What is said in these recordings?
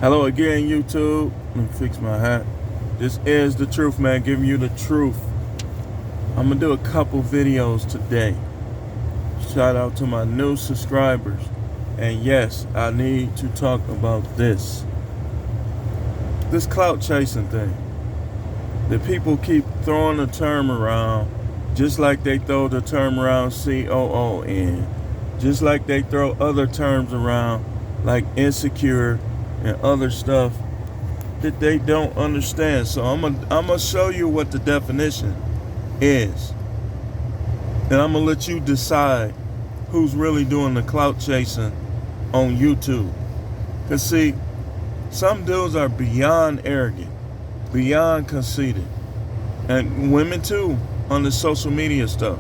Hello again, YouTube. Let me fix my hat. This is the truth, man, giving you the truth. I'm gonna do a couple videos today. Shout out to my new subscribers. And yes, I need to talk about this clout chasing thing. The people keep throwing the term around just like they throw the term around COON. Just like they throw other terms around like insecure and other stuff that they don't understand. So I'm gonna show you what the definition is, and I'm gonna let you decide who's really doing the clout chasing on YouTube. Cause see, some dudes are beyond arrogant, beyond conceited, and women too on the social media stuff.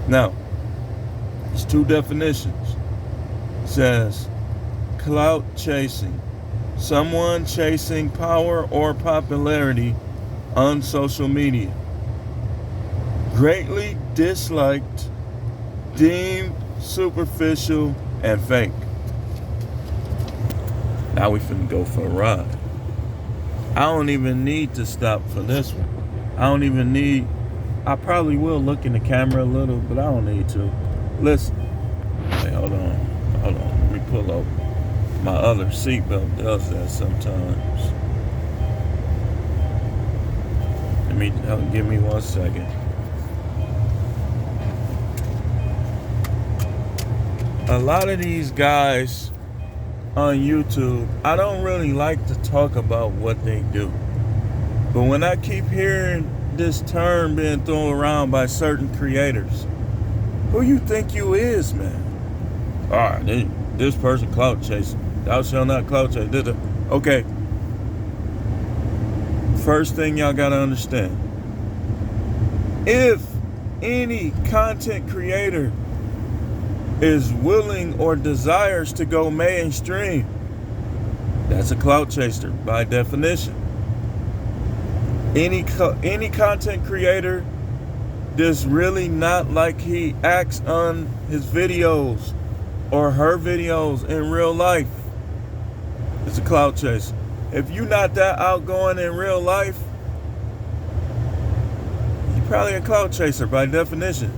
Now, there's two definitions. It says clout chasing, someone chasing power or popularity on social media. Greatly disliked, deemed superficial, and fake. Now we finna go for a ride. I don't even need to stop for this one. I probably will look in the camera a little, but I don't need to. Listen. Hey, hold on. Let me pull over. My other seatbelt does that sometimes. Give me 1 second. A lot of these guys on YouTube, I don't really like to talk about what they do. But when I keep hearing this term being thrown around by certain creators, who you think you is, man? All right, this person clout chasing. Thou shalt not clout chase. Okay. First thing y'all gotta understand. If any content creator is willing or desires to go mainstream, that's a clout chaser by definition. Any content creator that's really not like he acts on his videos or her videos in real life, it's a clout chaser. If you're not that outgoing in real life, you're probably a clout chaser by definition.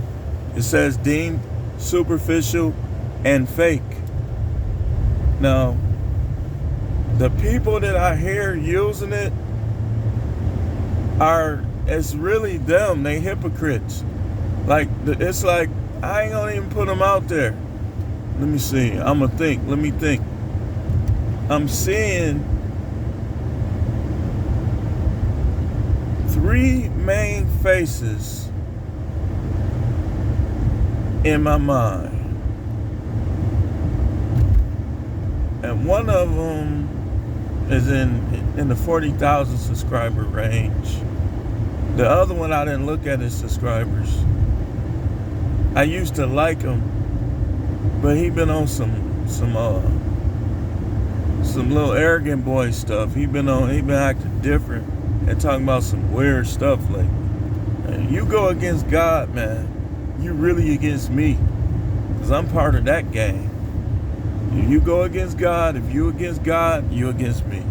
It says deemed superficial and fake. Now, the people that I hear using it's really them. They hypocrites. It's like, I ain't gonna even put them out there. Let me see. Let me think. I'm seeing three main faces in my mind. And one of them is in the 40,000 subscriber range. The other one, I didn't look at his subscribers. I used to like him, but he been on some little arrogant boy stuff. He been acting different and talking about some weird stuff. Like, you go against God, man, you really against me, because I'm part of that gang. You go against God. If you against God, you against me.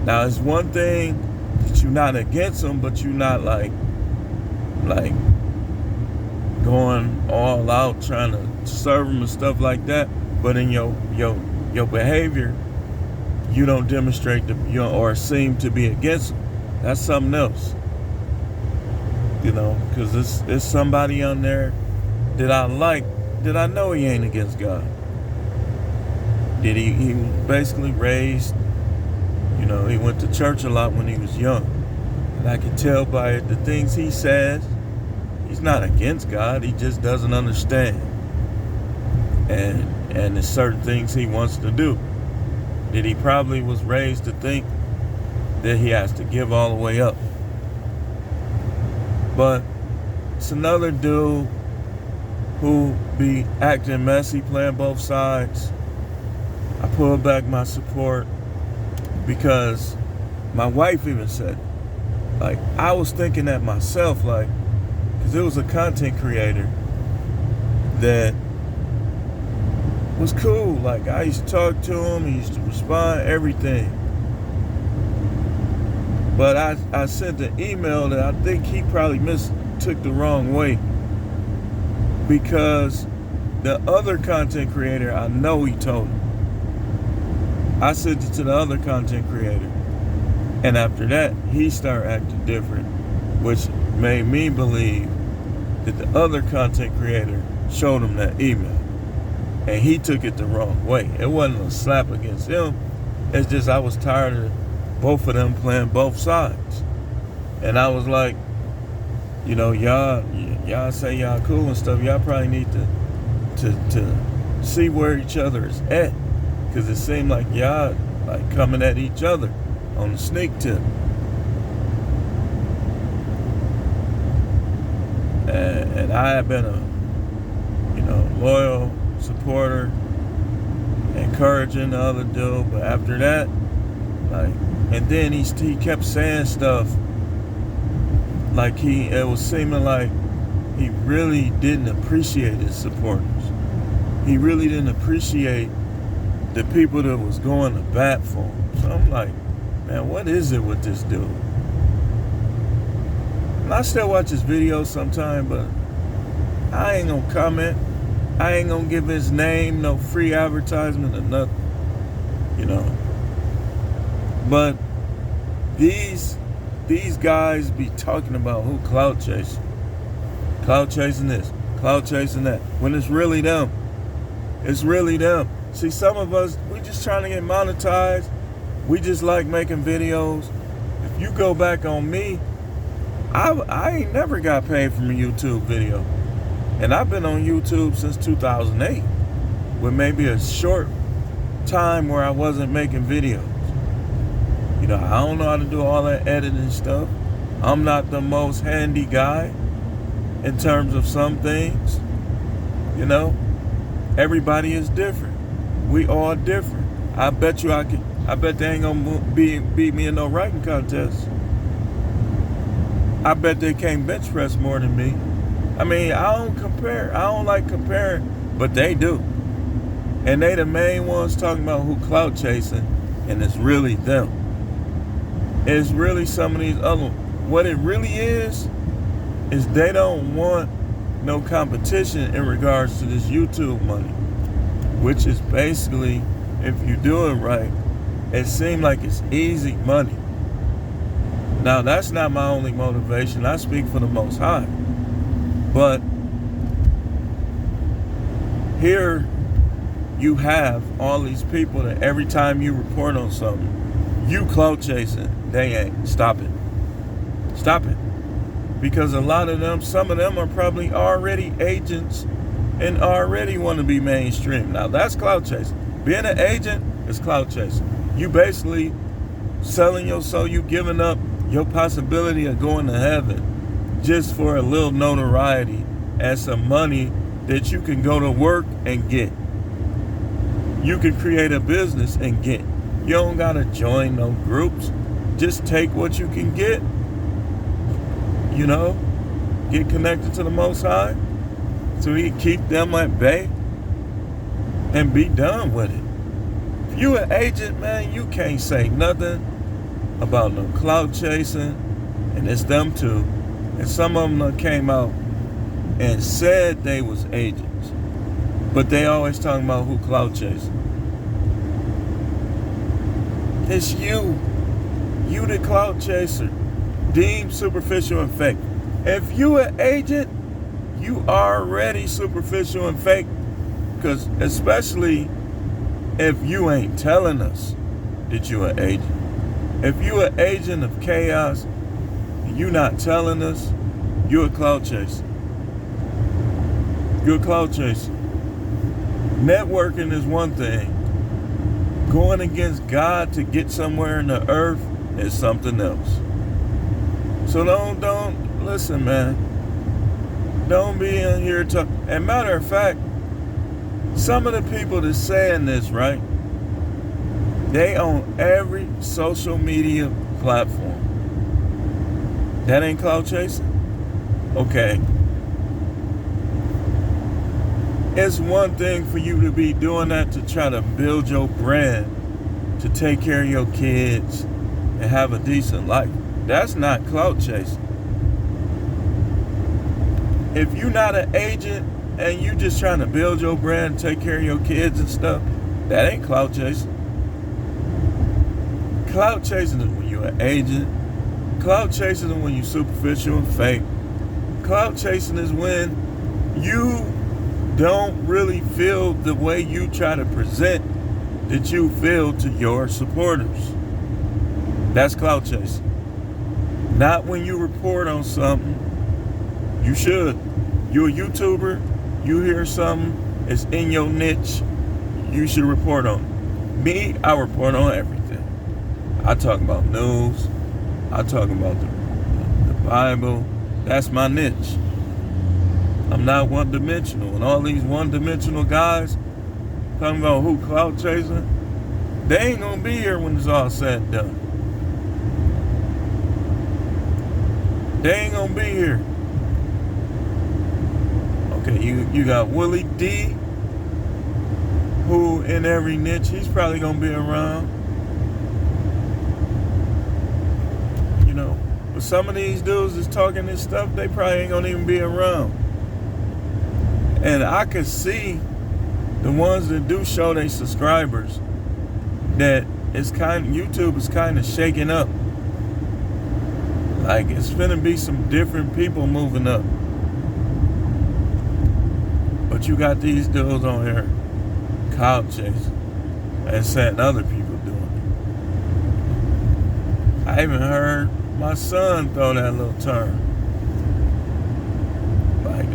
Now, it's one thing that you're not against him, but you're not like going all out trying to serve him and stuff like that. But in your behavior, you don't demonstrate or seem to be against him. That's something else. Because it's somebody on there that I like, that I know he ain't against God. He was basically raised, he went to church a lot when he was young. And I can tell by the things he says, he's not against God, he just doesn't understand. And there's certain things he wants to do that he probably was raised to think that he has to give all the way up. But it's another dude who be acting messy, playing both sides. I pulled back my support because my wife even said, I was thinking that myself, because it was a content creator that was cool. Like, I used to talk to him, he used to respond, everything. But I sent an email that I think he probably took the wrong way, because the other content creator, I know he told him. I sent it to the other content creator, and after that, he started acting different, which made me believe that the other content creator showed him that email, and he took it the wrong way. It wasn't a slap against him. It's just I was tired of both of them playing both sides. And I was like, you know, y'all say y'all cool and stuff. Y'all probably need to see where each other is at, because it seemed like y'all like coming at each other on the sneak tip. And I have been a, loyal supporter, encouraging the other dude, but after that, like, and then he kept saying stuff like it was seeming like he really didn't appreciate his supporters. He really didn't appreciate the people that was going to bat for him. So I'm like, man, what is it with this dude? And I still watch his videos sometime, but I ain't gonna comment. I ain't gonna give his name no free advertisement or nothing, But these guys be talking about who clout chasing. Clout chasing this, clout chasing that. When it's really them. It's really them. See, some of us, we just trying to get monetized. We just like making videos. If you go back on me, I ain't never got paid from a YouTube video. And I've been on YouTube since 2008, with maybe a short time where I wasn't making videos. I don't know how to do all that editing stuff. I'm not the most handy guy in terms of some things. Everybody is different. We all different. I bet they ain't gonna beat me in no writing contest. I bet they can't bench press more than me. I mean, I don't compare. I don't like comparing, but they do. And they the main ones talking about who clout chasing, and it's really them. It's really some of these other ones. What it really is they don't want no competition in regards to this YouTube money, which is basically, if you do it right, it seems like it's easy money. Now, that's not my only motivation. I speak for the Most High. But here you have all these people that every time you report on something, you clout chasing, they ain't. Stop it. Stop it. Because a lot of them, some of them are probably already agents and already want to be mainstream. Now, that's clout chasing. Being an agent is clout chasing. You basically selling your soul, you giving up your possibility of going to heaven just for a little notoriety and some money that you can go to work and get. You can create a business and get. You don't gotta join no groups. Just take what you can get. Get connected to the Most High so he can keep them at bay and be done with it. If you an agent, man, you can't say nothing about no clout chasing, and it's them too. And some of them came out and said they was agents, but they always talking about who clout chasing. It's you. You the clout chaser. Deemed superficial and fake. If you an agent, you already superficial and fake. Because especially if you ain't telling us that you an agent. If you an agent of chaos, you not telling us, you a clout chaser. You're a clout chaser. Networking is one thing. Going against God to get somewhere in the earth is something else. So don't listen, man. Don't be in here talking. And matter of fact, some of the people that's saying this, right? They own every social media platform. That ain't clout chasing? Okay. It's one thing for you to be doing that to try to build your brand, to take care of your kids and have a decent life. That's not clout chasing. If you're not an agent and you just trying to build your brand, take care of your kids and stuff, that ain't clout chasing. Clout chasing is when you're an agent. Clout chasing is when you're superficial and fake. Clout chasing is when you don't really feel the way you try to present that you feel to your supporters. That's clout chasing. Not when you report on something. You should. You're a YouTuber, you hear something, it's in your niche, you should report on it. Me, I report on everything. I talk about news, I talk about the Bible. That's my niche. I'm not one-dimensional. And all these one-dimensional guys talking about who clout chasing, they ain't gonna be here when it's all said and done. They ain't gonna be here. Okay, you got Willie D, who in every niche, he's probably gonna be around. You know, but some of these dudes that's talking this stuff, they probably ain't gonna even be around. And I could see the ones that do show their subscribers that YouTube is kind of shaking up. Like it's finna be some different people moving up. But you got these dudes on here clout chasing and saying other people doing it. I even heard my son throw that little term.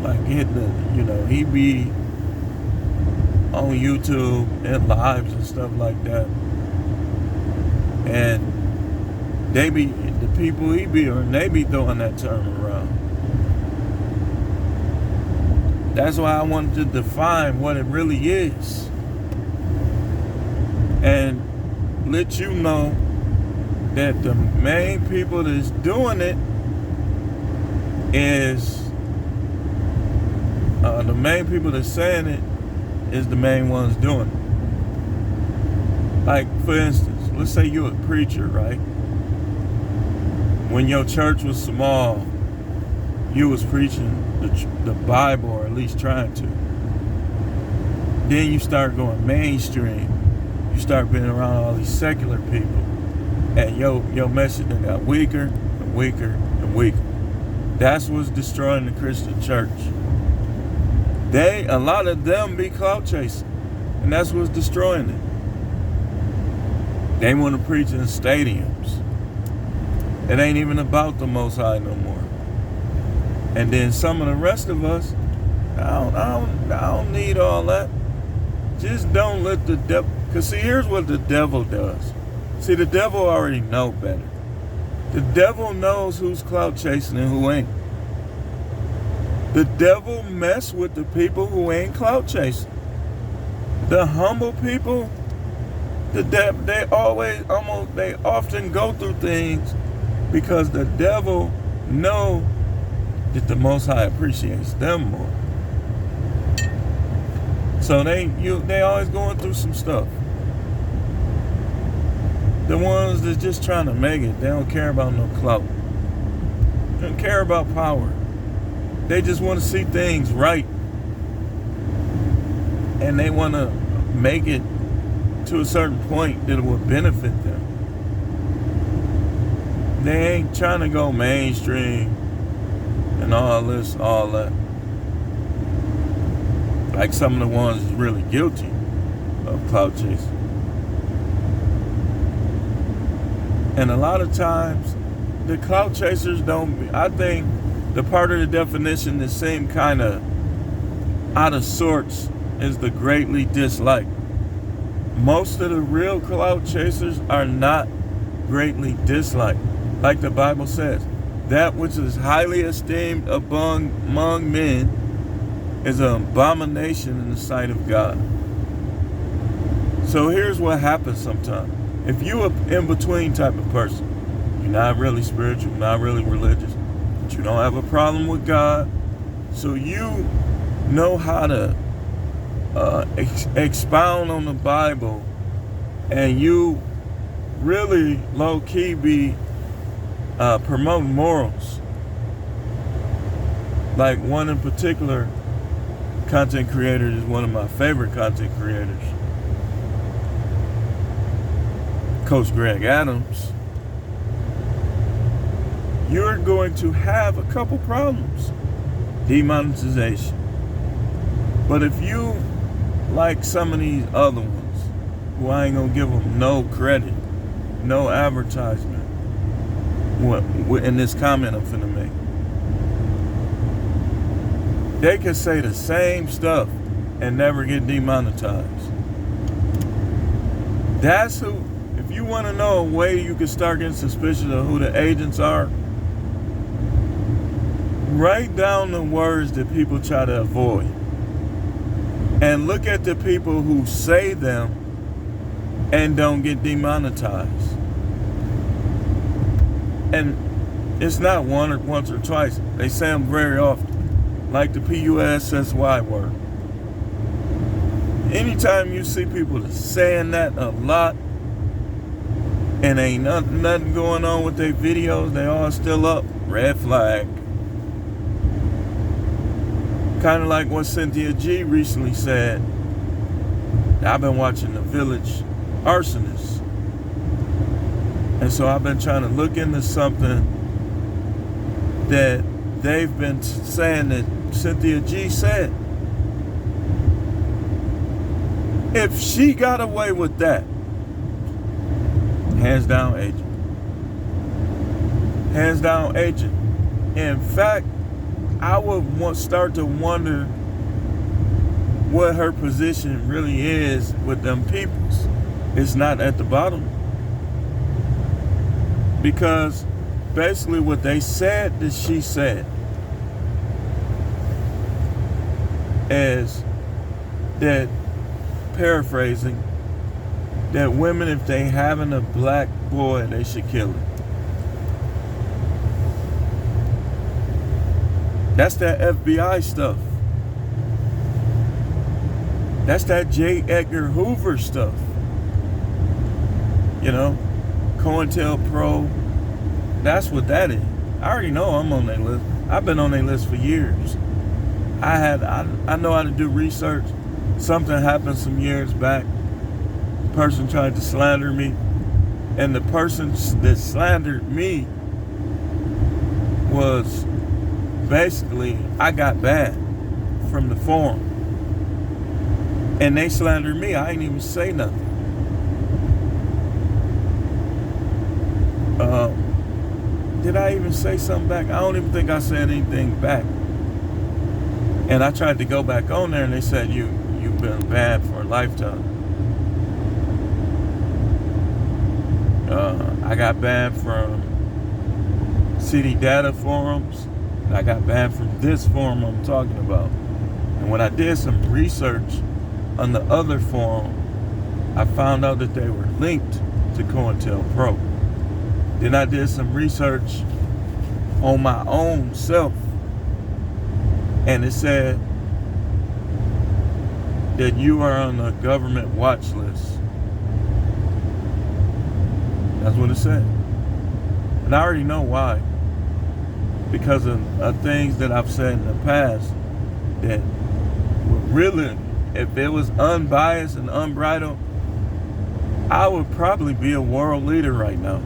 Like hit the, he be on YouTube and lives and stuff like that. And the people he be on, they be throwing that term around. That's why I wanted to define what it really is. And let you know that the main people that's doing it is the main people that's saying it is the main ones doing it. Like, for instance, let's say you're a preacher, right? When your church was small, you was preaching the Bible, or at least trying to. Then you start going mainstream. You start being around all these secular people. And your message then got weaker and weaker and weaker. That's what's destroying the Christian church. A lot of them be clout chasing. And that's what's destroying it. They want to preach in stadiums. It ain't even about the Most High no more. And then some of the rest of us, I don't need all that. Just don't let the devil. Because see, here's what the devil does. See, the devil already know better. The devil knows who's clout chasing and who ain't. The devil mess with the people who ain't clout chasing. The humble people, they often go through things because the devil know that the Most High appreciates them more. So they always going through some stuff. The ones that's just trying to make it, they don't care about no clout. They don't care about power. They just want to see things right. And they want to make it to a certain point that it will benefit them. They ain't trying to go mainstream and all this, all that. Like some of the ones is really guilty of clout chasing. And a lot of times, the clout chasers I think the part of the definition that seem kind of out of sorts is the greatly disliked. Most of the real clout chasers are not greatly disliked. Like the Bible says, that which is highly esteemed among men is an abomination in the sight of God. So here's what happens sometimes. If you're an in-between type of person, you're not really spiritual, not really religious, but you don't have a problem with God, so you know how to expound on the Bible, and you really low-key be promoting morals. Like one in particular content creator is one of my favorite content creators, Coach Greg Adams. You're going to have a couple problems. Demonetization. But if you, like some of these other ones, who I ain't gonna give them no credit, no advertisement, in this comment I'm finna make, they can say the same stuff and never get demonetized. That's who, if you want to know a way you can start getting suspicious of who the agents are, write down the words that people try to avoid. And look at the people who say them and don't get demonetized. And it's not once or twice. They say them very often. Like the PUSSY word. Anytime you see people saying that a lot and ain't nothing going on with their videos, they all still up, red flag. Kind of like what Cynthia G recently said. I've been watching The Village Arsonist. And so I've been trying to look into something that they've been saying that Cynthia G said. If she got away with that, hands down agent. Hands down agent. In fact, I would start to wonder what her position really is with them peoples. It's not at the bottom. Because basically what they said that she said is that, paraphrasing, that women, if they having a black boy, they should kill him. That's that FBI stuff. That's that J. Edgar Hoover stuff. You know, COINTELPRO. That's what that is. I already know I'm on their list. I've been on their list for years. I know how to do research. Something happened some years back. The person tried to slander me. And the person that slandered me was basically, I got banned from the forum. And they slandered me. I didn't even say nothing. Did I even say something back? I don't even think I said anything back. And I tried to go back on there and they said, you've been banned for a lifetime. I got banned from city data forums. I got banned from this forum I'm talking about. And when I did some research on the other forum, I found out that they were linked to COINTELPRO. Then I did some research on my own self, and it said that you are on the government watch list. That's what it said. And I already know why. Because of things that I've said in the past that would really, if it was unbiased and unbridled, I would probably be a world leader right now.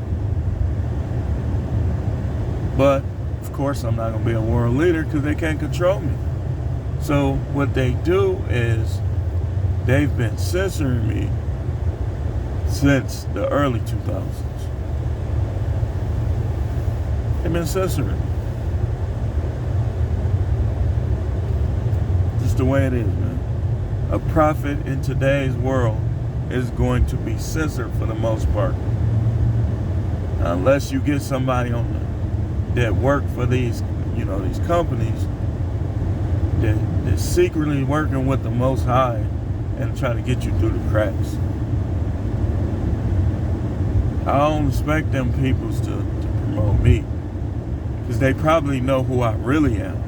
But, of course, I'm not going to be a world leader because they can't control me. So what they do is they've been censoring me since the early 2000s. They've been censoring. Just the way it is, man. A prophet in today's world is going to be censored for the most part. Unless you get somebody on that work for these, these companies that's secretly working with the Most High and try to get you through the cracks. I don't expect them peoples to promote me because they probably know who I really am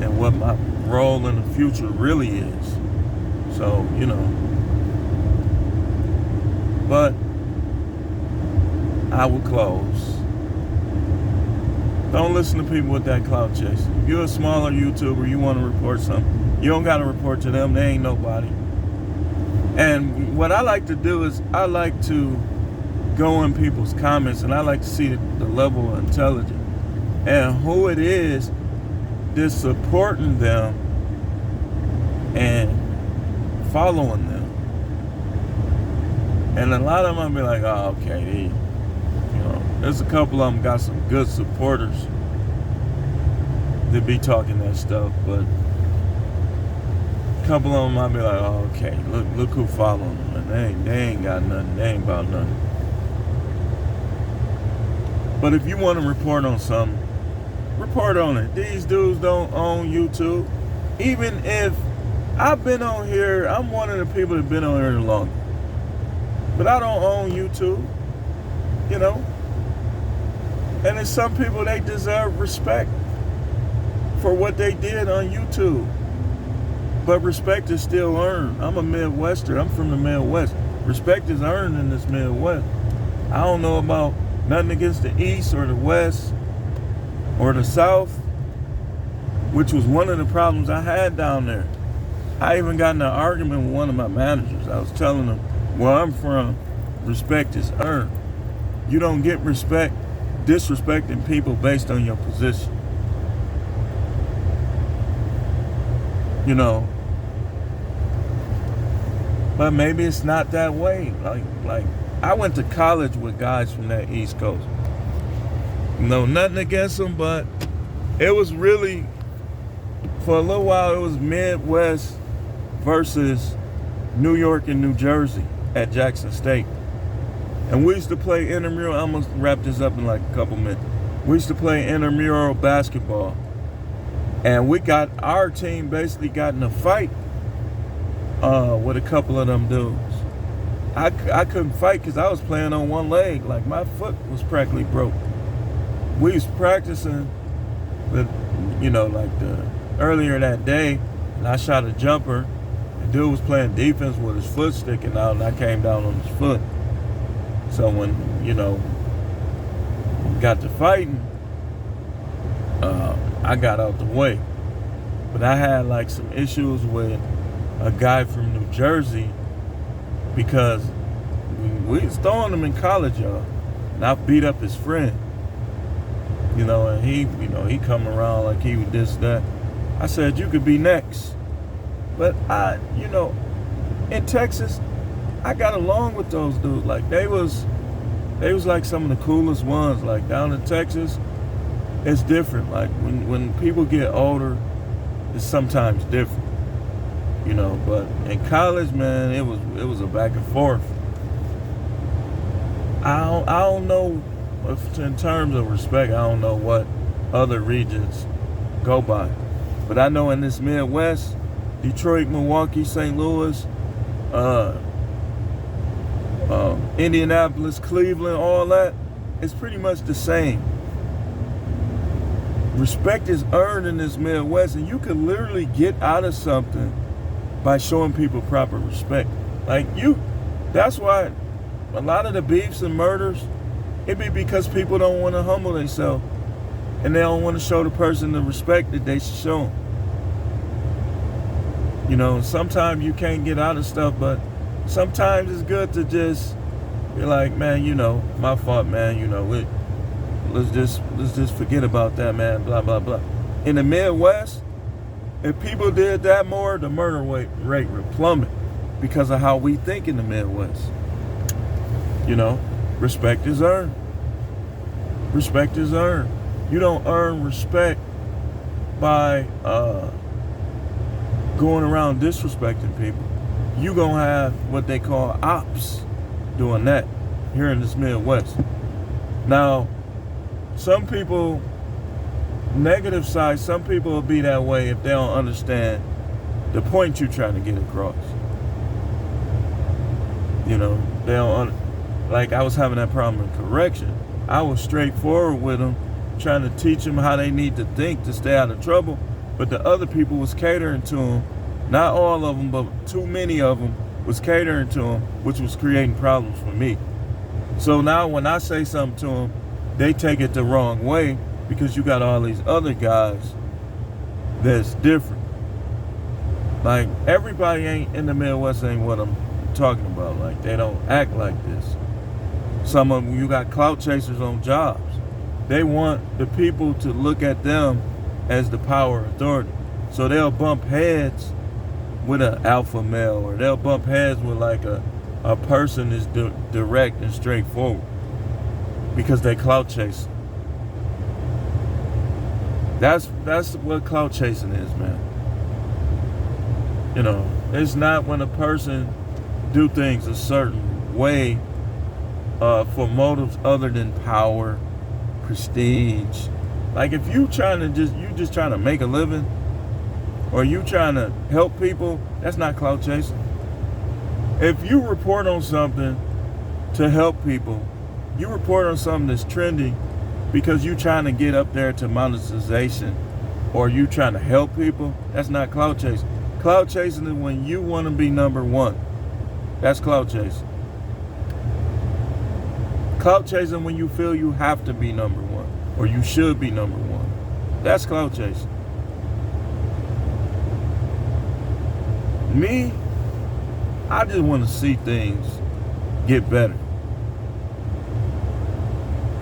and what my role in the future really is. So, but I will close. Don't listen to people with that clout chasing. If you're a smaller YouTuber, you want to report something, you don't got to report to them. They ain't nobody. And what I like to do is I like to go in people's comments, and I like to see the level of intelligence and who it is that's supporting them and following them. And a lot of them I'll be like, oh, okay, there's a couple of them got some good supporters that be talking that stuff, but a couple of them I'll be like, oh, okay, look who following them, and they ain't got nothing, they ain't about nothing. But if you want to report on something, report on it. These dudes don't own YouTube. Even if I've been on here, I'm one of the people that have been on here the longest. But I don't own YouTube, And there's some people, they deserve respect for what they did on YouTube. But respect is still earned. I'm a Midwestern. I'm from the Midwest. Respect is earned in this Midwest. I don't know about nothing against the East or the West or the South, which was one of the problems I had down there. I even got in an argument with one of my managers. I was telling him, where I'm from, respect is earned. You don't get respect disrespecting people based on your position. But maybe it's not that way. Like I went to college with guys from that East Coast. Nothing against them, but it was really, for a little while, it was Midwest versus New York and New Jersey at Jackson State. And we used to play intramural. I'm going to wrap this up in like a couple minutes. We used to play intramural basketball. And our team basically got in a fight with a couple of them dudes. I couldn't fight because I was playing on one leg. Like, my foot was practically broke. We was practicing, earlier that day, and I shot a jumper. The dude was playing defense with his foot sticking out, and I came down on his foot. So when, we got to fighting, I got out the way. But I had like some issues with a guy from New Jersey because we was throwing him in college, y'all. And I beat up his friend. And he come around like he was this, that. I said, you could be next. But in Texas, I got along with those dudes. Like, they was like some of the coolest ones. Like, down in Texas, it's different. Like, when people get older, it's sometimes different. But in college, man, it was a back and forth. I don't know if, in terms of respect, I don't know what other regions go by. But I know in this Midwest, Detroit, Milwaukee, St. Louis, Indianapolis, Cleveland, all that, it's pretty much the same. Respect is earned in this Midwest, and you can literally get out of something by showing people proper respect. That's why a lot of the beefs and murders, it be because people don't want to humble themselves, and they don't want to show the person the respect that they should show them. Sometimes you can't get out of stuff, but sometimes it's good to just be like, man, my fault, man, let's just forget about that, man, blah, blah, blah. In the Midwest, if people did that more, the murder rate would plummet because of how we think in the Midwest. Respect is earned. Respect is earned. You don't earn respect by going around disrespecting people. You gonna have what they call ops doing that here in this Midwest. Now, some people, negative side, some people will be that way if they don't understand the point you're trying to get across. They don't, like, I was having that problem in correction. I was straightforward with them, trying to teach them how they need to think to stay out of trouble. but the other people was catering to them. Not all of them, but too many of them was catering to them, which was creating problems for me. So now when I say something to them, they take it the wrong way because you got all these other guys that's different. Like, everybody ain't in the Midwest ain't what I'm talking about. Like, they don't act like this. Some of them, you got clout chasers on jobs. They want the people to look at them as the power authority. So they'll bump heads with an alpha male, or they'll bump heads with like a person that's direct and straightforward because they clout chasing. That's what clout chasing is, man. You know, it's not when a person do things a certain way for motives other than power, prestige. Like, if you just trying to make a living, or you trying to help people, that's not clout chasing. If you report on something to help people, you report on something that's trending because you trying to get up there to monetization, or you trying to help people, that's not clout chasing. Clout chasing is when you want to be number one. That's clout chasing. Clout chasing when you feel you have to be number one, or you should be number one. That's clout chasing. Me, I just want to see things get better.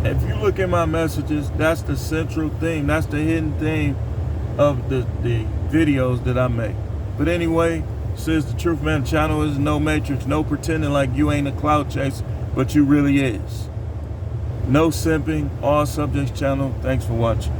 If you look at my messages, that's the central thing. That's the hidden thing of the videos that I make. But anyway, says the Truth Man channel is no matrix, no pretending like you ain't a clout chaser, but you really is. No simping, all subjects channel. Thanks for watching.